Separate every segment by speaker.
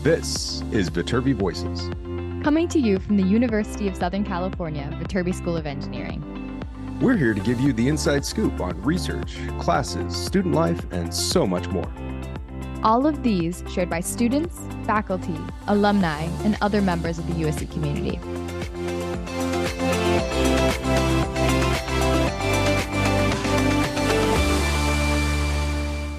Speaker 1: This is Viterbi Voices.
Speaker 2: Coming to you from the University of Southern California, Viterbi School of Engineering.
Speaker 1: We're here to give you the inside scoop on research, classes, student life, and so much more.
Speaker 2: All of these shared by students, faculty, alumni, and other members of the USC community.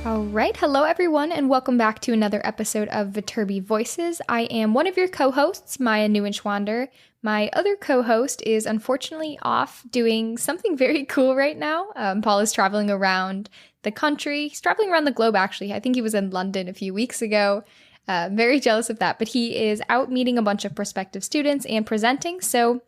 Speaker 2: All right. Hello, everyone, and welcome back to another episode of Viterbi Voices. I am one of your co-hosts, Maya Newenschwander. My other co-host is unfortunately off doing something very cool right now. Paul is traveling around the country. He's traveling around the globe, actually. I think he was in London a few weeks ago. Very jealous of that, but he is out meeting a bunch of prospective students and presenting. So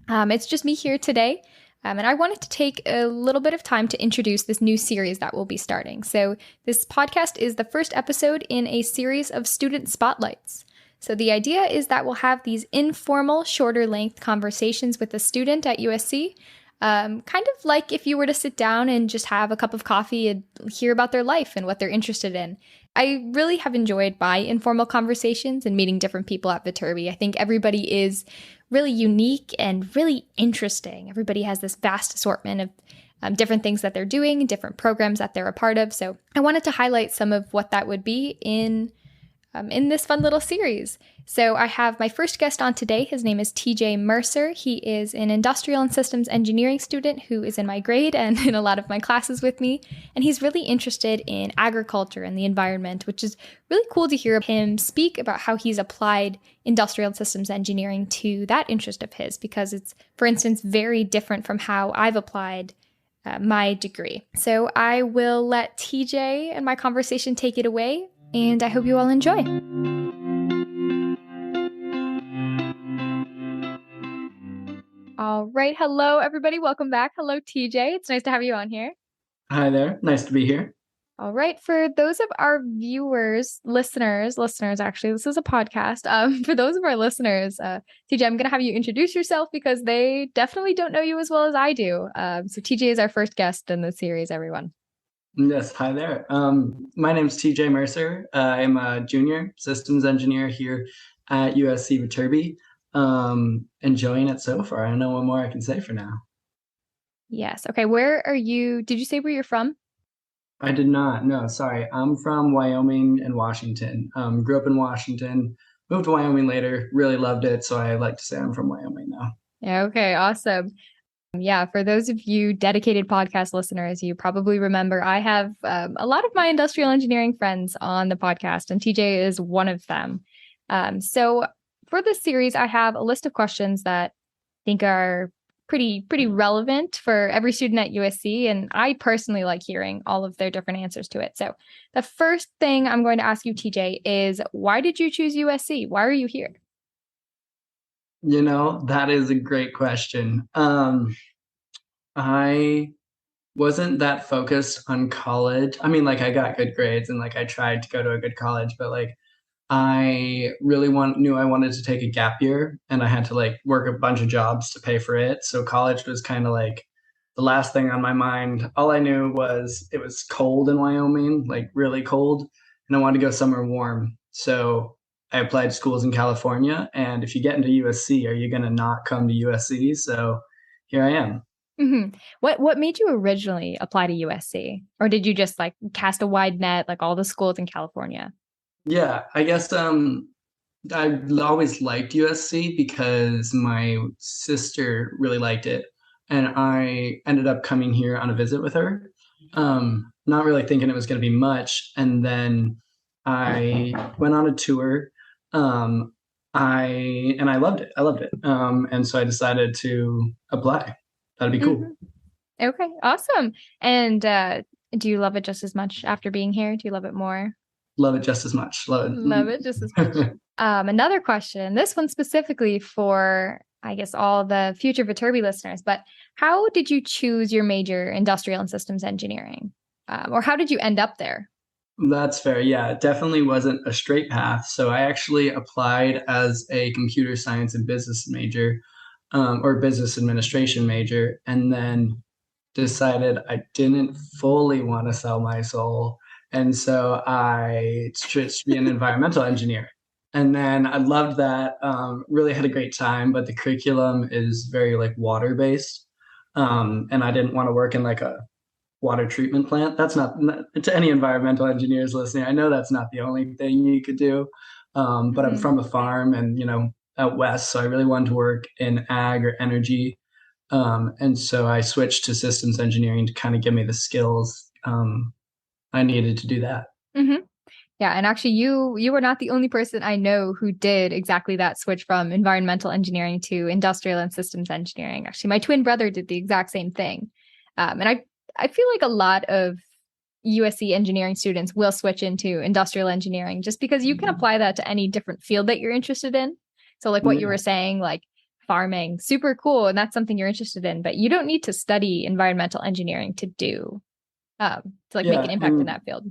Speaker 2: it's just me here today. And I wanted to take a little bit of time to introduce this new series that we'll be starting. So this podcast is the first episode in a series of student spotlights. So the idea is that we'll have these informal, shorter length conversations with a student at USC, kind of like if you were to sit down and just have a cup of coffee and hear about their life and what they're interested in. I really have enjoyed my informal conversations and meeting different people at Viterbi. I think everybody is really unique and really interesting. Everybody has this vast assortment of different things that they're doing, different programs that they're a part of. So I wanted to highlight some of what that would be in this fun little series. So I have my first guest on today. His name is TJ Mercer. He is an industrial and systems engineering student who is in my grade and in a lot of my classes with me. And he's really interested in agriculture and the environment, which is really cool to hear him speak about how he's applied industrial and systems engineering to that interest of his, because it's, for instance, very different from how I've applied my degree. So I will let TJ and my conversation take it away, and I hope you all enjoy. All right. Hello, everybody. Welcome back. Hello, TJ. It's nice to have you on here. Hi
Speaker 3: there. Nice to be here.
Speaker 2: All right. For those of our viewers, listeners, actually, this is a podcast. For those of our listeners, TJ, I'm going to have you introduce yourself because they definitely don't know you as well as I do. So TJ is our first guest in the series, everyone.
Speaker 3: Yes. Hi there. My name is TJ Mercer. I'm a junior systems engineer here at USC Viterbi. Enjoying it so far. I don't know what more I can say for now.
Speaker 2: Yes. Okay. Where are you? Did you say where you're from?
Speaker 3: I did not. No, sorry. I'm from Wyoming and Washington. Grew up in Washington, moved to Wyoming later, really loved it. So I like to say I'm from Wyoming now.
Speaker 2: Yeah. Okay. Awesome. Yeah, for those of you dedicated podcast listeners, you probably remember I have a lot of my industrial engineering friends on the podcast, and TJ is one of them. So for this series, I have a list of questions that I think are pretty relevant for every student at USC, and I personally like hearing all of their different answers to it. So the first thing I'm going to ask you, TJ, is why did you choose USC? Why are you here?
Speaker 3: You know, that is a great question. I wasn't that focused on college. I mean, like, I got good grades and like I tried to go to a good college, but like I really knew I wanted to take a gap year, and I had to like work a bunch of jobs to pay for it. So college was kind of like the last thing on my mind. All I knew was it was cold in Wyoming, like really cold, and I wanted to go somewhere warm. So I applied to schools in California, and if you get into USC, are you going to not come to USC? So here I am.
Speaker 2: Mm-hmm. What made you originally apply to USC? Or did you just like cast a wide net, like all the schools in California?
Speaker 3: Yeah, I guess I always liked USC because my sister really liked it, and I ended up coming here on a visit with her, not really thinking it was going to be much, and then I went on a tour. I loved it. I loved it, and so I decided to apply. That'd be cool.
Speaker 2: Mm-hmm. Okay, awesome. And do you love it just as much after being here? Do you love it more?
Speaker 3: Love it just as much.
Speaker 2: Love it just as much. Another question, this one specifically for, I guess, all the future Viterbi listeners, but how did you choose your major, industrial and systems engineering? Or how did you end up there?
Speaker 3: That's fair. Yeah, it definitely wasn't a straight path. So I actually applied as a computer science and business major, or business administration major, and then decided I didn't fully want to sell my soul. And so I switched to be an environmental engineer. And then I loved that. Really had a great time, but the curriculum is very like water based. And I didn't want to work in like a water treatment plant. That's not to any environmental engineers listening. I know that's not the only thing you could do. But I'm
Speaker 2: Mhm.
Speaker 3: from a farm and, out west. So I really wanted to work in ag or energy. And so I switched to systems engineering to kind of give me the skills I needed to do that.
Speaker 2: Mhm. Yeah, and actually you were not the only person I know who did exactly that switch from environmental engineering to industrial and systems engineering. Actually, my twin brother did the exact same thing. And I feel like a lot of USC engineering students will switch into industrial engineering just because you can apply that to any different field that you're interested in. So like what you
Speaker 3: Yeah.
Speaker 2: were saying, like farming, super cool, and that's something you're interested in, but you don't need to study environmental engineering to do to like make an
Speaker 3: Yeah.
Speaker 2: impact in
Speaker 3: And
Speaker 2: that field.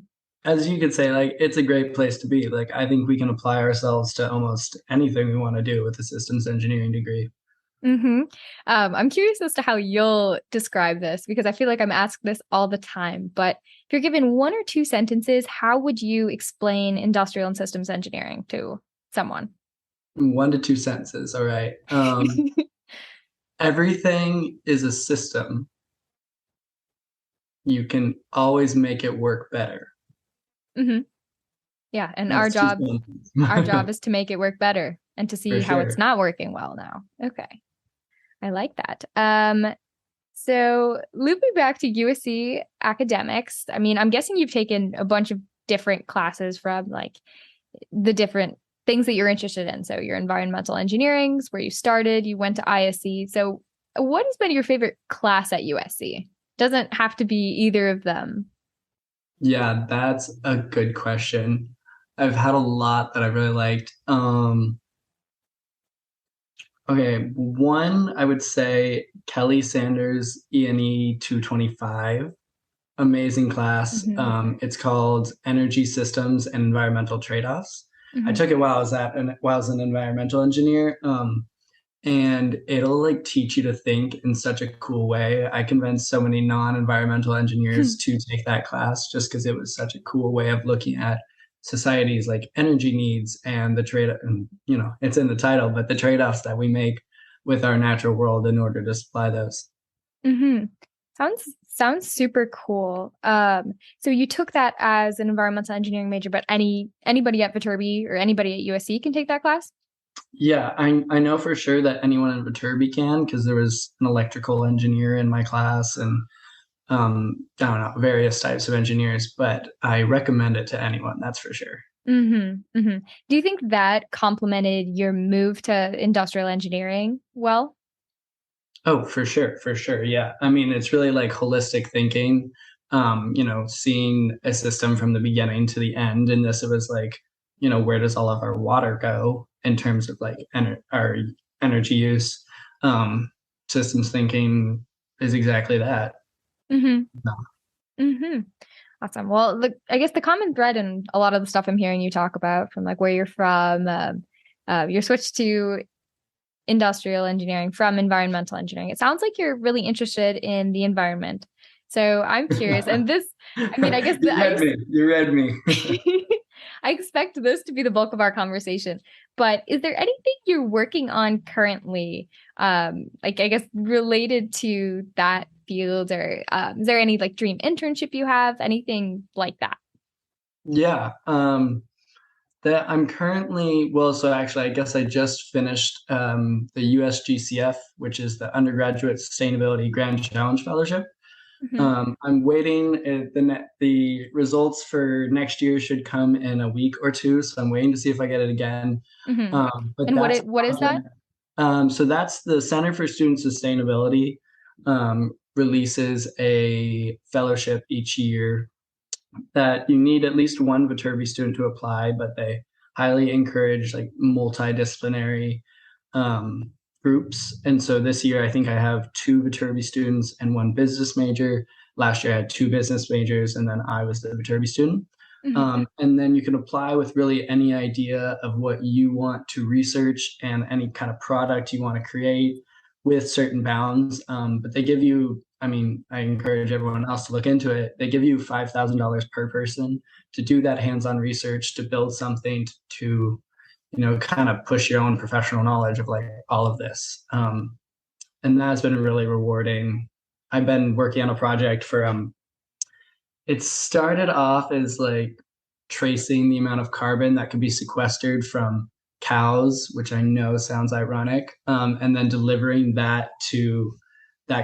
Speaker 3: as you could say, like it's a great place to be. Like I think we can apply ourselves to almost anything we want to do with a systems engineering degree.
Speaker 2: Hmm. I'm curious as to how you'll describe this because I feel like I'm asked this all the time. But if you're given one or two sentences, how would you explain industrial and systems engineering to someone?
Speaker 3: 1 to 2 sentences. All right. Everything is a system. You can always make it work better.
Speaker 2: Hmm. Yeah, and our
Speaker 3: That's two
Speaker 2: job
Speaker 3: sentences.
Speaker 2: our job is to make it work better and to
Speaker 3: For
Speaker 2: see how it's
Speaker 3: sure.
Speaker 2: not working well now. Okay, I like that. So looping back to USC academics, I mean, I'm guessing you've taken a bunch of different classes from like the different things that you're interested in. So your environmental engineering is where you started, you went to ISE. So what has been your favorite class at USC? Doesn't have to be either of them.
Speaker 3: Yeah, that's a good question. I've had a lot that I really liked. Okay, one I would say Kelly Sanders E&E 225. Amazing class.
Speaker 2: Hmm.
Speaker 3: It's called Energy Systems and Environmental Trade-offs. I
Speaker 2: Hmm.
Speaker 3: took it while I was an environmental engineer. And it'll like teach you to think in such a cool way. I convinced so many non-environmental engineers to take that class just because it was such a cool way of looking at society's like energy needs and the trade and it's in the title, but the trade-offs that we make with our natural world in order to supply those.
Speaker 2: Hmm. Sounds super cool. So you took that as an environmental engineering major, but anybody at Viterbi or anybody at USC can take that class?
Speaker 3: Yeah, I know for sure that anyone in Viterbi can because there was an electrical engineer in my class and I don't know, various types of engineers, but I recommend it to anyone, that's for sure.
Speaker 2: Hmm. Hmm. Do you think that complemented your move to industrial engineering well?
Speaker 3: Oh, for sure, for sure. Yeah. I mean, it's really like holistic thinking, seeing a system from the beginning to the end. And this, it was like, where does all of our water go in terms of like our energy use? Um, Systems thinking is exactly that.
Speaker 2: Hmm. Hmm. Awesome. Well, I guess the common thread in a lot of the stuff I'm hearing you talk about, from like where you're from, your switch to industrial engineering from environmental engineering, it sounds like you're really interested in the environment. So I'm curious, and this, I mean, I guess
Speaker 3: You read me. You read me.
Speaker 2: I expect this to be the bulk of our conversation, but is there anything you're working on currently, like I guess related to that field, or is there any like dream internship you have, anything like that?
Speaker 3: Yeah. That I'm currently, well, so actually, I guess I just finished the USGCF, which is the Undergraduate Sustainability Grand Challenge Fellowship.
Speaker 2: Hmm.
Speaker 3: I'm waiting. The results for next year should come in a week or two, so I'm waiting to see if I get it again.
Speaker 2: Hmm.
Speaker 3: But
Speaker 2: And
Speaker 3: that's a
Speaker 2: what is that?
Speaker 3: project. So that's the Center for Student Sustainability releases a fellowship each year that you need at least one Viterbi student to apply, but they highly encourage like multidisciplinary um, groups. And so this year, I think I have two Viterbi students and one business major. Last year, I had two business majors, and then I was the Viterbi student.
Speaker 2: Hmm.
Speaker 3: And then you can apply with really any idea of what you want to research and any kind of product you want to create with certain bounds. But they give you, I mean, I encourage everyone else to look into it. They give you $5,000 per person to do that hands-on research, to build something, to kind of push your own professional knowledge of like all of this. And that's been really rewarding. I've been working on a project for it started off as like tracing the amount of carbon that can be sequestered from cows, which I know sounds ironic, and then delivering that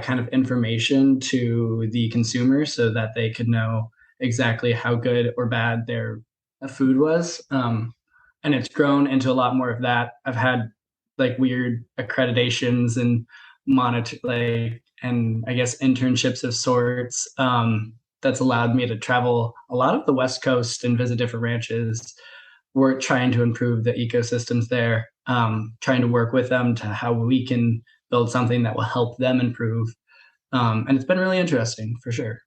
Speaker 3: kind of information to the consumer so that they could know exactly how good or bad their food was. And it's grown into a lot more of that. I've had like weird accreditations and monitor like and I guess internships of sorts. That's allowed me to travel a lot of the West Coast and visit different ranches. We're trying to improve the ecosystems there, trying to work with them to how we can build something that will help them improve. And it's been really interesting for sure.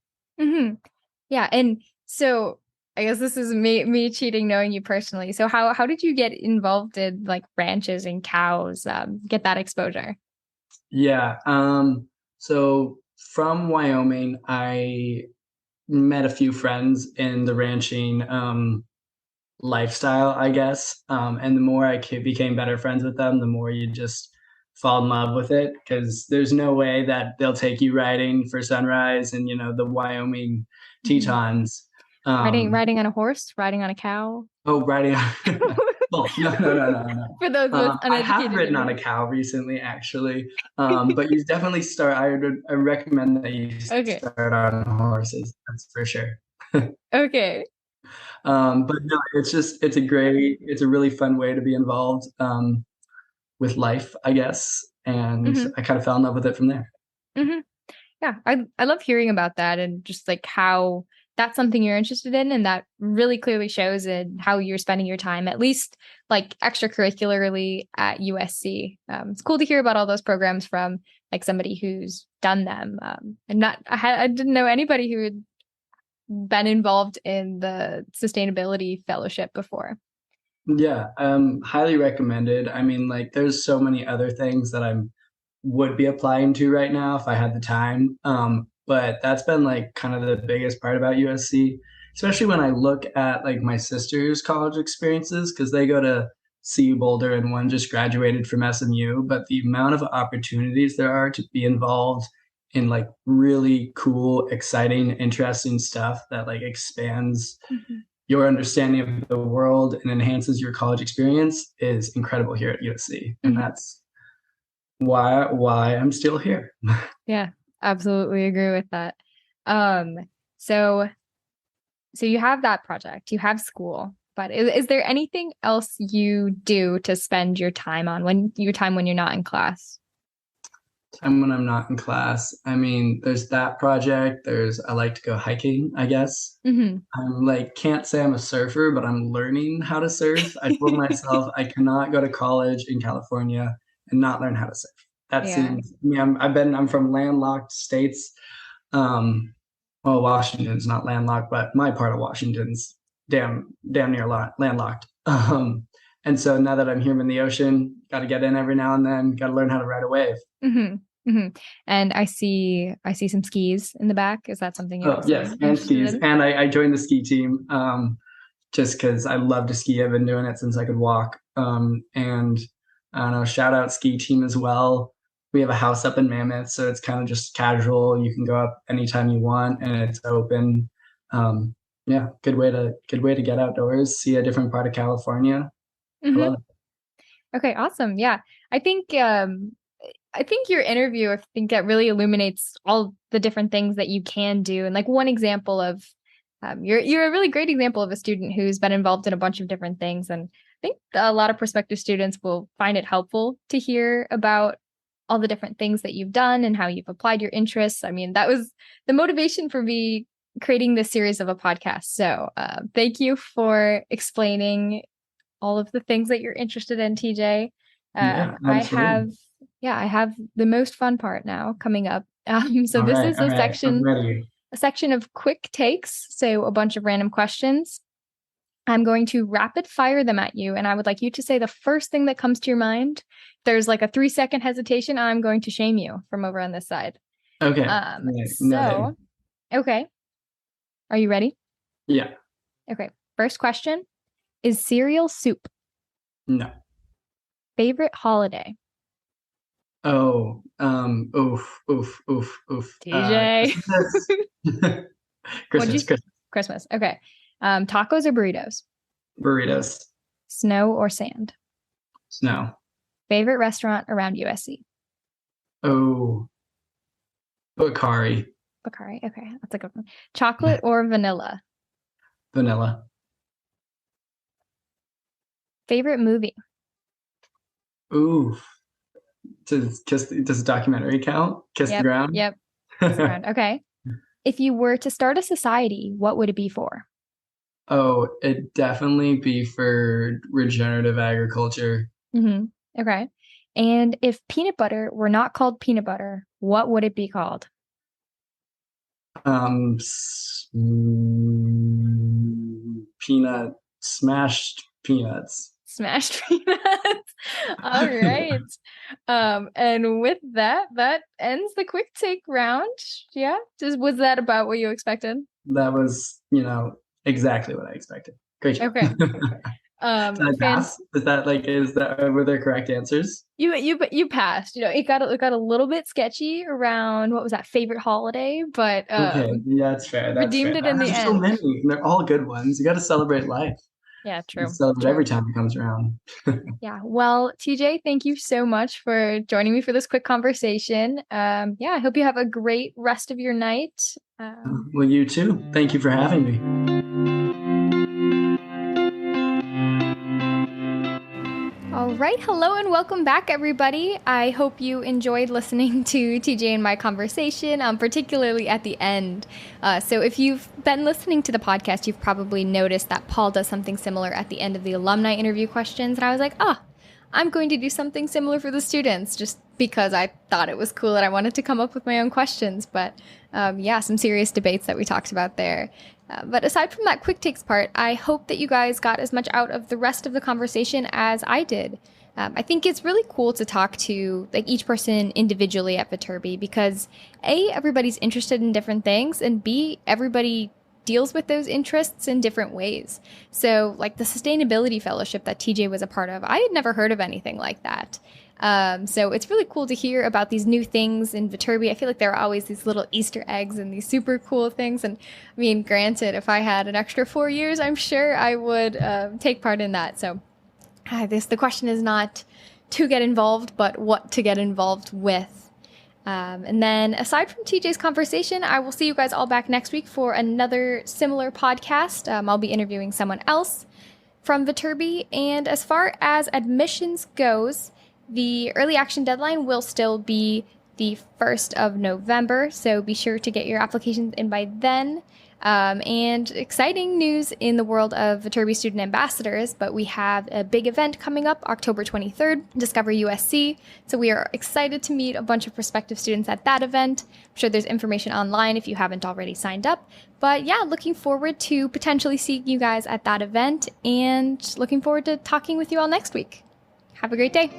Speaker 2: Mm-hmm. Yeah. And so I guess this is me cheating knowing you personally. So how did you get involved in like ranches and cows, get that exposure?
Speaker 3: Yeah. So from Wyoming, I met a few friends in the ranching lifestyle, I guess. And the more became better friends with them, the more you just fall in love with it because there's no way that they'll take you riding for sunrise and the Wyoming
Speaker 2: Mhm.
Speaker 3: Tetons.
Speaker 2: Riding on a horse, riding on a cow.
Speaker 3: Oh, riding. Oh, no.
Speaker 2: For those most
Speaker 3: I have
Speaker 2: uneducated
Speaker 3: ridden
Speaker 2: in
Speaker 3: on a
Speaker 2: here.
Speaker 3: cow recently, actually. But you definitely start. I recommend that you
Speaker 2: Okay.
Speaker 3: start on horses. That's for sure.
Speaker 2: Okay.
Speaker 3: But no, it's a really fun way to be involved with life, I guess. And
Speaker 2: Hmm.
Speaker 3: I kind of fell in love with it from there.
Speaker 2: Hmm. Yeah. I love hearing about that and just like how that's something you're interested in and that really clearly shows in how you're spending your time, at least like extracurricularly at USC. It's cool to hear about all those programs from like somebody who's done them. And not I didn't know anybody who had been involved in the sustainability fellowship before.
Speaker 3: Yeah, highly recommended. I mean, like, there's so many other things that I would be applying to right now if I had the time. But that's been like kind of the biggest part about USC, especially when I look at like my sister's college experiences because they go to CU Boulder and one just graduated from SMU. But the amount of opportunities there are to be involved in like really cool, exciting, interesting stuff that like expands
Speaker 2: Mhm.
Speaker 3: your understanding of the world and enhances your college experience is incredible here at USC. And
Speaker 2: Mhm.
Speaker 3: that's why I'm still here.
Speaker 2: Yeah, absolutely agree with that. Um, so so you have that project, you have school, but is there anything else you do to spend your time on when you're not in class?
Speaker 3: Time when I'm not in class. I mean, there's that project. I like to go hiking, I guess.
Speaker 2: Hmm.
Speaker 3: I'm like, can't say I'm a surfer, but I'm learning how to surf. I told myself I cannot go to college in California and not learn how to surf. That
Speaker 2: Yeah.
Speaker 3: seems, I mean, I'm from landlocked states. Um, well, Washington's not landlocked, but my part of Washington's damn near landlocked. And so now that I'm here in the ocean, got to get in every now and then, got to learn how to ride a wave.
Speaker 2: Hmm. Hmm. And I see some skis in the back. Is that something you're
Speaker 3: Oh,
Speaker 2: also
Speaker 3: yes, and
Speaker 2: interested
Speaker 3: skis.
Speaker 2: in?
Speaker 3: And I joined the ski team just because I love to ski. I've been doing it since I could walk. And I don't know, shout out ski team as well. We have a house up in Mammoth, so it's kind of just casual. You can go up anytime you want, and it's open. Um, yeah, good way to get outdoors, see a different part of California. I
Speaker 2: Hmm.
Speaker 3: love it.
Speaker 2: Okay, awesome. Yeah. I think I think your interview, I think that really illuminates all the different things that you can do. And like one example of you're a really great example of a student who's been involved in a bunch of different things. And I think a lot of prospective students will find it helpful to hear about all the different things that you've done and how you've applied your interests. I mean, that was the motivation for me creating this series of a podcast. So thank you for explaining all of the things that you're interested in, TJ.
Speaker 3: Yeah,
Speaker 2: I
Speaker 3: absolutely.
Speaker 2: have, yeah, I have the most fun part now coming up. So
Speaker 3: All
Speaker 2: this
Speaker 3: right,
Speaker 2: is
Speaker 3: all right. I'm ready.
Speaker 2: a section of quick takes. So a bunch of random questions. I'm going to rapid fire them at you, and I would like you to say the first thing that comes to your mind. If there's like a 3-second hesitation, I'm going to shame you from over on this side.
Speaker 3: Okay. Yeah, noted.
Speaker 2: So, okay, are you ready?
Speaker 3: Yeah.
Speaker 2: Okay, first question, is cereal soup?
Speaker 3: No.
Speaker 2: Favorite holiday?
Speaker 3: Oh, oof, oof, oof, oof.
Speaker 2: TJ.
Speaker 3: Christmas.
Speaker 2: What'd you?
Speaker 3: Christmas.
Speaker 2: Christmas. Okay. Tacos or burritos?
Speaker 3: Burritos.
Speaker 2: Snow or sand?
Speaker 3: Snow.
Speaker 2: Favorite restaurant around USC?
Speaker 3: Oh, Bakari.
Speaker 2: Bakari. Okay, that's a good one. Chocolate or vanilla?
Speaker 3: Vanilla.
Speaker 2: Favorite movie?
Speaker 3: Ooh. Does a documentary count? Kiss the
Speaker 2: Yep.
Speaker 3: ground?
Speaker 2: Yep. Kiss the ground. Okay. If you were to start a society, what would it be for?
Speaker 3: Oh, it'd definitely be for regenerative agriculture.
Speaker 2: Mm-hmm. Okay. And if peanut butter were not called peanut butter, what would it be called?
Speaker 3: Peanut smashed peanuts.
Speaker 2: Smashed peanuts. All right. And with that, that ends the quick take round. Yeah. Was that about what you expected?
Speaker 3: That was, exactly what I expected. Great job.
Speaker 2: Okay.
Speaker 3: Did I pass? Were there correct answers?
Speaker 2: You passed. It got a little bit sketchy around what was that favorite holiday, but
Speaker 3: Okay, yeah, that's fair. That's fair.
Speaker 2: redeemed it in the
Speaker 3: There's so
Speaker 2: end.
Speaker 3: many, and they're all good ones. You got to celebrate life.
Speaker 2: Yeah,
Speaker 3: You
Speaker 2: true.
Speaker 3: celebrate every time it comes around.
Speaker 2: Yeah. Well, TJ, thank you so much for joining me for this quick conversation. Yeah, I hope you have a great rest of your night.
Speaker 3: Well, you too. Thank you for having me.
Speaker 2: All right. Hello and welcome back, everybody. I hope you enjoyed listening to TJ and my conversation, particularly at the end. So if you've been listening to the podcast, you've probably noticed that Paul does something similar at the end of the alumni interview questions. And I was like, I'm going to do something similar for the students just because I thought it was cool and I wanted to come up with my own questions. But yeah, some serious debates that we talked about there. But aside from that quick takes part, I hope that you guys got as much out of the rest of the conversation as I did. I think it's really cool to talk to each person individually at Viterbi because A, everybody's interested in different things, and B, everybody deals with those interests in different ways. So the Sustainability Fellowship that TJ was a part of, I had never heard of anything like that. So it's really cool to hear about these new things in Viterbi. I feel like there are always these little Easter eggs and these super cool things. And I mean, granted, if I had an extra 4 years, I'm sure I would take part in that. So the question is not to get involved, but what to get involved with. And then aside from TJ's conversation, I will see you guys all back next week for another similar podcast. I'll be interviewing someone else from Viterbi. And as far as admissions goes, the early action deadline will still be the 1st of November, so be sure to get your applications in by then. And exciting news in the world of Viterbi student ambassadors, but we have a big event coming up October 23rd, Discover USC. So we are excited to meet a bunch of prospective students at that event. I'm sure there's information online if you haven't already signed up. But yeah, looking forward to potentially seeing you guys at that event and looking forward to talking with you all next week. Have a great day.